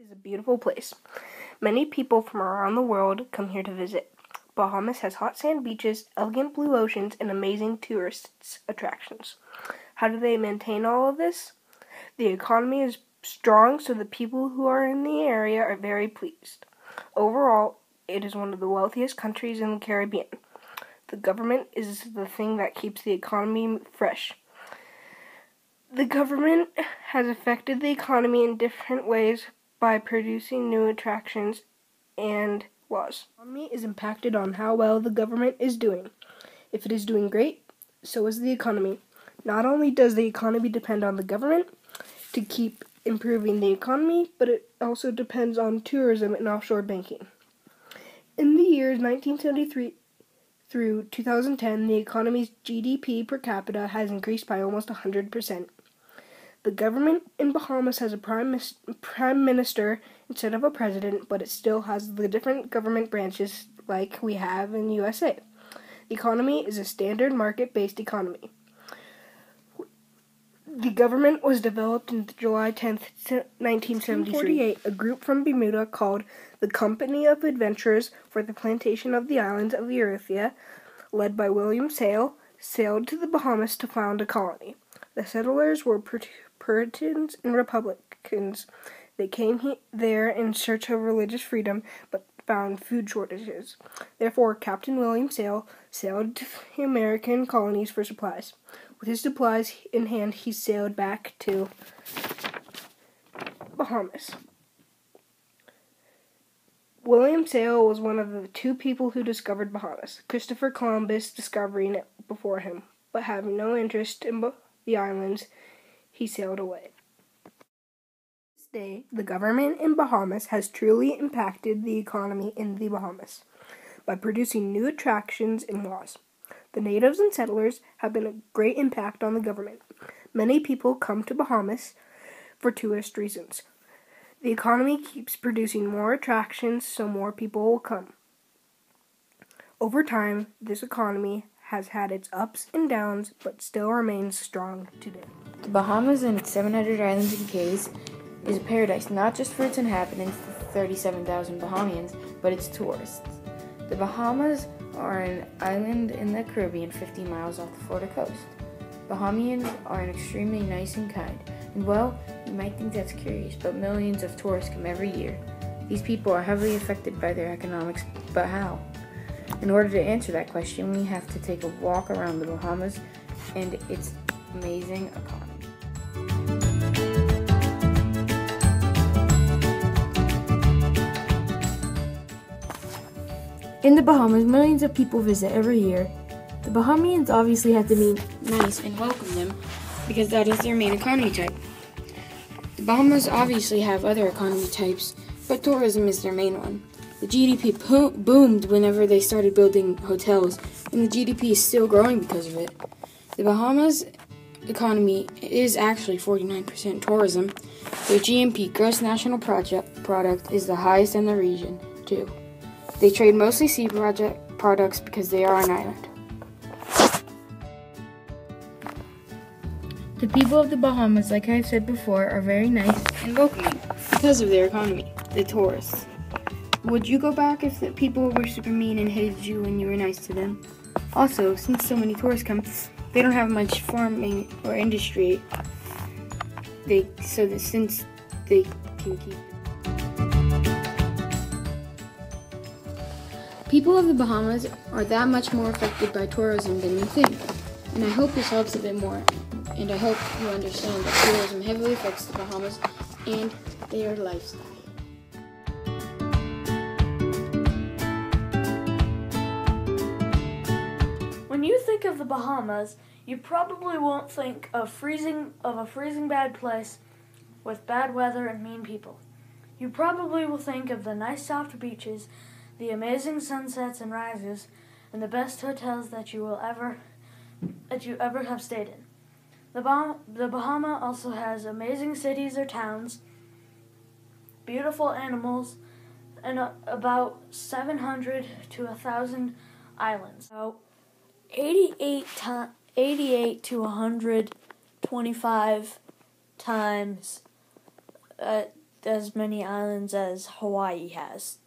Is a beautiful place. Many people from around the world come here to visit. Bahamas has hot sand beaches, elegant blue oceans, and amazing tourist attractions. How do they maintain all of this? The economy is strong, so the people who are in the area are very pleased. Overall, it is one of the wealthiest countries in the Caribbean. The government is the thing that keeps the economy fresh. The government has affected the economy in different ways by producing new attractions and laws. The economy is impacted on how well the government is doing. If it is doing great, so is the economy. Not only does the economy depend on the government to keep improving the economy, but it also depends on tourism and offshore banking. In the years 1973 through 2010, the economy's GDP per capita has increased by almost 100%. The government in Bahamas has a prime minister instead of a president, but it still has the different government branches like we have in the USA. The economy is a standard market-based economy. The government was developed on July 10th, 1948. A group from Bermuda called the Company of Adventurers for the Plantation of the Islands of Eritrea, led by William Sale, sailed to the Bahamas to found a colony. The settlers were Puritans and Republicans. They came there in search of religious freedom, but found food shortages. Therefore, Captain William Sale sailed to the American colonies for supplies. With his supplies in hand, he sailed back to Bahamas. William Sale was one of the two people who discovered Bahamas. Christopher Columbus discovering it before him, but having no interest in the islands, he sailed away. This day, the government in Bahamas has truly impacted the economy in the Bahamas by producing new attractions and laws. The natives and settlers have been a great impact on the government. Many people come to Bahamas for tourist reasons. The economy keeps producing more attractions, so more people will come. Over time, this economy has had its ups and downs, but still remains strong today. The Bahamas and its 700 islands and cays is a paradise not just for its inhabitants, the 37,000 Bahamians, but its tourists. The Bahamas are an island in the Caribbean 50 miles off the Florida coast. Bahamians are extremely nice and kind, and well, you might think that's curious, but millions of tourists come every year. These people are heavily affected by their economics, but how? In order to answer that question, we have to take a walk around the Bahamas and its amazing economy. In the Bahamas, millions of people visit every year. The Bahamians obviously have to be nice and welcome them because that is their main economy type. The Bahamas obviously have other economy types, but tourism is their main one. The GDP boomed whenever they started building hotels, and the GDP is still growing because of it. The Bahamas economy is actually 49% tourism. Their GNP, gross national product, is the highest in the region, too. They trade mostly sea products because they are an island. The people of the Bahamas, like I've said before, are very nice and welcoming because of their economy, the tourists. Would you go back if the people were super mean and hated you when you were nice to them? Also, since so many tourists come, they don't have much farming or industry, since they can keep it. People of the Bahamas are that much more affected by tourism than you think, and I hope this helps a bit more. And I hope you understand that tourism heavily affects the Bahamas and their lifestyle. When you think of the Bahamas, you probably won't think of a freezing bad place with bad weather and mean people. You probably will think of the nice soft beaches, the amazing sunsets and rises, and the best hotels that you ever have stayed in. The Bahama also has amazing cities or towns, beautiful animals, and about 700 to 1,000 islands. So 88 to 125 times as many islands as Hawaii has.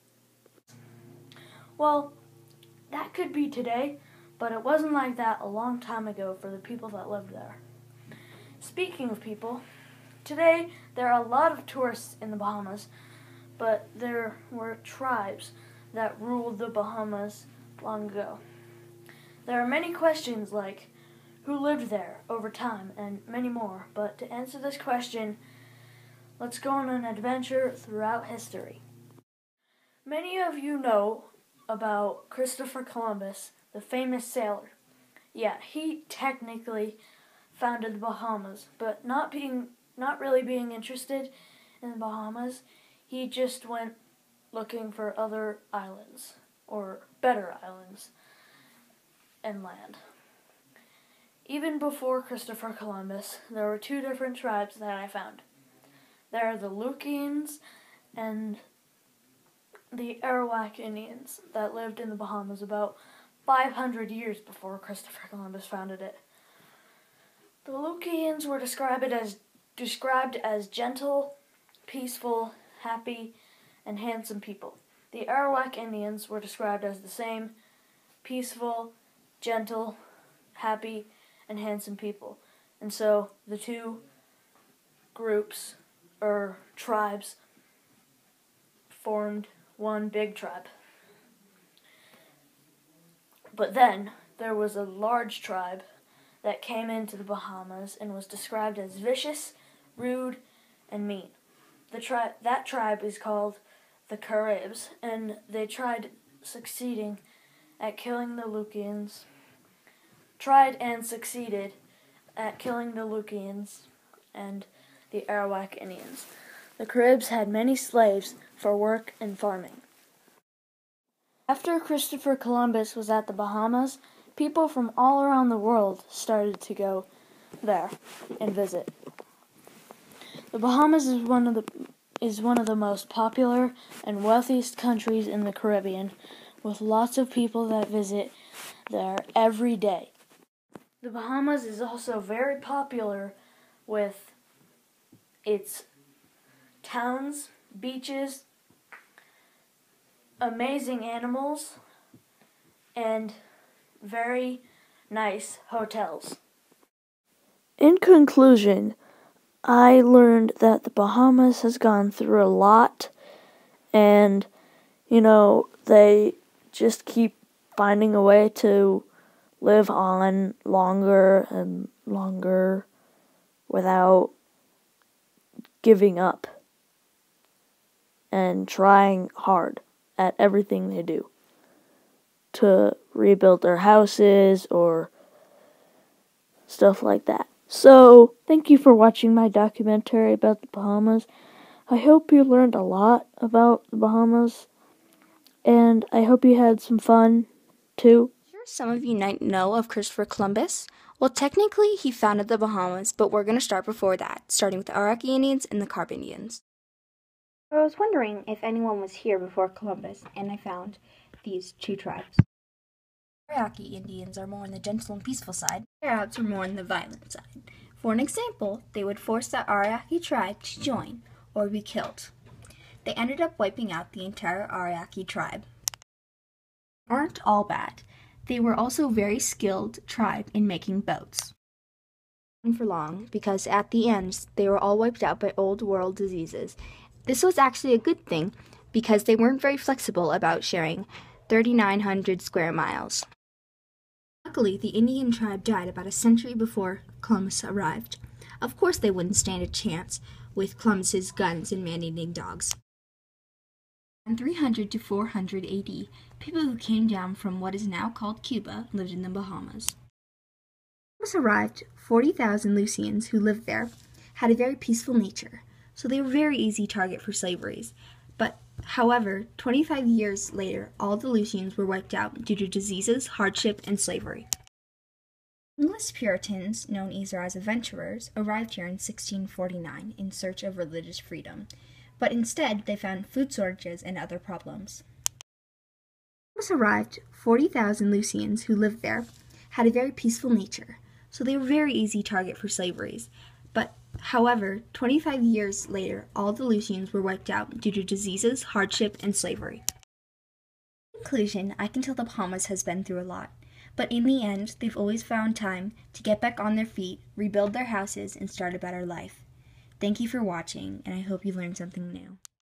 Well, that could be today, but it wasn't like that a long time ago for the people that lived there. Speaking of people, today there are a lot of tourists in the Bahamas, but there were tribes that ruled the Bahamas long ago. There are many questions like who lived there over time and many more, but to answer this question, let's go on an adventure throughout history. Many of you know about Christopher Columbus, the famous sailor. Yeah, he technically founded the Bahamas, but not really being interested in the Bahamas, he just went looking for other islands, or better islands, and land. Even before Christopher Columbus, there were two different tribes that I found. There are the Lukians and the Arawak Indians that lived in the Bahamas about 500 years before Christopher Columbus founded it. The Lukians were described as gentle, peaceful, happy, and handsome people. The Arawak Indians were described as the same, peaceful, gentle, happy, and handsome people. And so the two groups, or tribes, formed one big tribe. But then there was a large tribe that came into the Bahamas and was described as vicious, rude, and mean. That tribe is called the Caribs, and they tried succeeding at killing the Lukians. Tried and succeeded at killing the Lukians and the Arawak Indians. The Caribs had many slaves for work and farming. After Christopher Columbus was at the Bahamas, people from all around the world started to go there and visit. The Bahamas is one of the most popular and wealthiest countries in the Caribbean, with lots of people that visit there every day. The Bahamas is also very popular with its towns, beaches, amazing animals, and very nice hotels. In conclusion, I learned that the Bahamas has gone through a lot, and, they just keep finding a way to live on longer and longer without giving up and trying hard at everything they do to rebuild their houses or stuff like that. So, thank you for watching my documentary about the Bahamas. I hope you learned a lot about the Bahamas, and I hope you had some fun, too. Sure, some of you might know of Christopher Columbus. Well, technically, he founded the Bahamas, but we're going to start before that, starting with the Arawak Indians and the Carib Indians. I was wondering if anyone was here before Columbus, and I found these two tribes. Arawak Indians are more on the gentle and peaceful side. Arabs are more on the violent side. For an example, they would force the Arawak tribe to join or be killed. They ended up wiping out the entire Arawak tribe. They aren't all bad. They were also a very skilled tribe in making boats. And for long, because at the end, they were all wiped out by old world diseases. This was actually a good thing because they weren't very flexible about sharing 3,900 square miles. Luckily, the Indian tribe died about a century before Columbus arrived. Of course, they wouldn't stand a chance with Columbus's guns and man-eating dogs. In 300 to 400 AD, people who came down from what is now called Cuba lived in the Bahamas. When Columbus arrived, 40,000 Lusians who lived there had a very peaceful nature, so they were a very easy target for slaveries. But, however, 25 years later, all the Lusians were wiped out due to diseases, hardship, and slavery. English Puritans, known either as adventurers, arrived here in 1649 in search of religious freedom, but instead they found food shortages and other problems. When Columbus arrived, 40,000 Lusians who lived there had a very peaceful nature, so they were a very easy target for slaveries. But, However, 25 years later, all the Lucians were wiped out due to diseases, hardship, and slavery. In conclusion, I can tell the Bahamas has been through a lot, but in the end, they've always found time to get back on their feet, rebuild their houses, and start a better life. Thank you for watching, and I hope you learned something new.